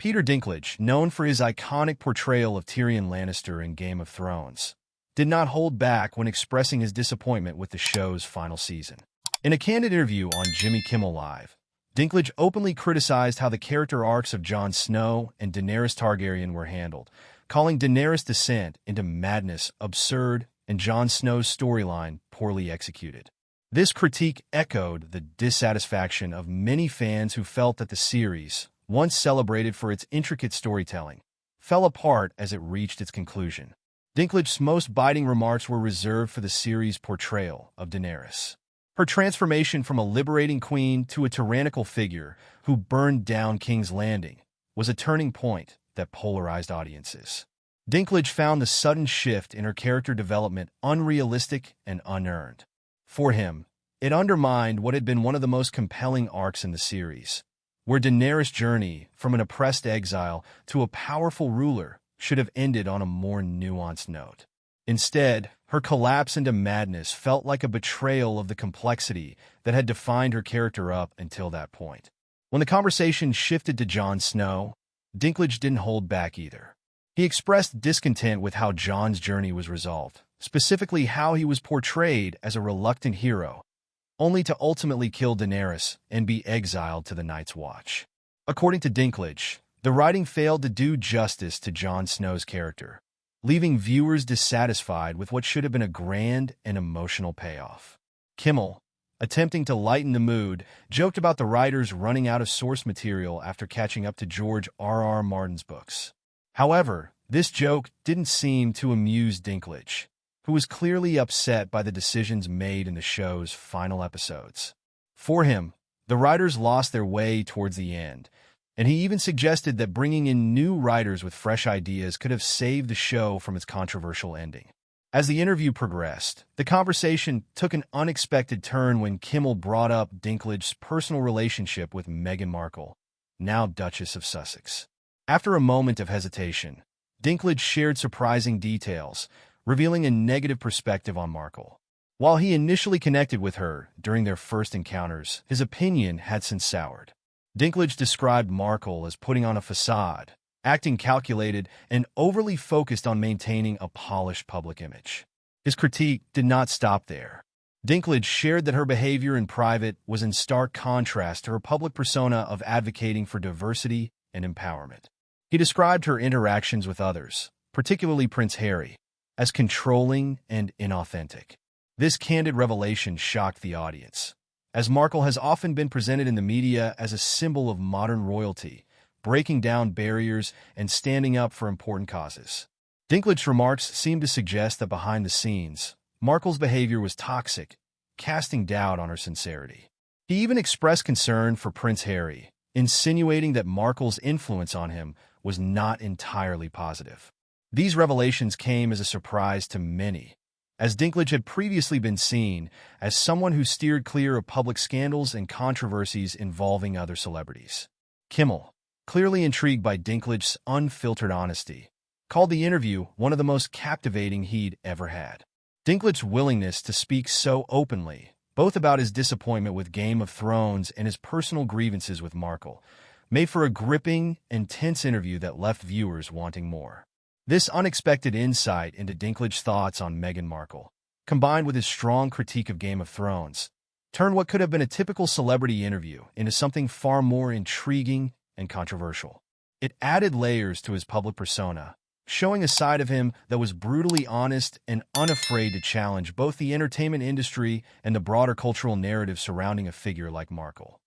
Peter Dinklage, known for his iconic portrayal of Tyrion Lannister in Game of Thrones, did not hold back when expressing his disappointment with the show's final season. In a candid interview on Jimmy Kimmel Live, Dinklage openly criticized how the character arcs of Jon Snow and Daenerys Targaryen were handled, calling Daenerys' descent into madness absurd and Jon Snow's storyline poorly executed. This critique echoed the dissatisfaction of many fans who felt that the series, once celebrated for its intricate storytelling, fell apart as it reached its conclusion. Dinklage's most biting remarks were reserved for the series' portrayal of Daenerys. Her transformation from a liberating queen to a tyrannical figure who burned down King's Landing was a turning point that polarized audiences. Dinklage found the sudden shift in her character development unrealistic and unearned. For him, it undermined what had been one of the most compelling arcs in the series, where Daenerys' journey from an oppressed exile to a powerful ruler should have ended on a more nuanced note. Instead, her collapse into madness felt like a betrayal of the complexity that had defined her character up until that point. When the conversation shifted to Jon Snow, Dinklage didn't hold back either. He expressed discontent with how Jon's journey was resolved, specifically how he was portrayed as a reluctant hero, only to ultimately kill Daenerys and be exiled to the Night's Watch. According to Dinklage, the writing failed to do justice to Jon Snow's character, leaving viewers dissatisfied with what should have been a grand and emotional payoff. Kimmel, attempting to lighten the mood, joked about the writers running out of source material after catching up to George R.R. Martin's books. However, this joke didn't seem to amuse Dinklage, who was clearly upset by the decisions made in the show's final episodes. For him, the writers lost their way towards the end, and he even suggested that bringing in new writers with fresh ideas could have saved the show from its controversial ending. As the interview progressed, the conversation took an unexpected turn when Kimmel brought up Dinklage's personal relationship with Meghan Markle, now Duchess of Sussex. After a moment of hesitation, Dinklage shared surprising details, revealing a negative perspective on Markle. While he initially connected with her during their first encounters, his opinion had since soured. Dinklage described Markle as putting on a facade, acting calculated, and overly focused on maintaining a polished public image. His critique did not stop there. Dinklage shared that her behavior in private was in stark contrast to her public persona of advocating for diversity and empowerment. He described her interactions with others, particularly Prince Harry, as controlling and inauthentic. This candid revelation shocked the audience, as Markle has often been presented in the media as a symbol of modern royalty, breaking down barriers and standing up for important causes. Dinklage's remarks seemed to suggest that behind the scenes, Markle's behavior was toxic, casting doubt on her sincerity. He even expressed concern for Prince Harry, insinuating that Markle's influence on him was not entirely positive. These revelations came as a surprise to many, as Dinklage had previously been seen as someone who steered clear of public scandals and controversies involving other celebrities. Kimmel, clearly intrigued by Dinklage's unfiltered honesty, called the interview one of the most captivating he'd ever had. Dinklage's willingness to speak so openly, both about his disappointment with Game of Thrones and his personal grievances with Markle, made for a gripping and tense interview that left viewers wanting more. This unexpected insight into Dinklage's thoughts on Meghan Markle, combined with his strong critique of Game of Thrones, turned what could have been a typical celebrity interview into something far more intriguing and controversial. It added layers to his public persona, showing a side of him that was brutally honest and unafraid to challenge both the entertainment industry and the broader cultural narrative surrounding a figure like Markle.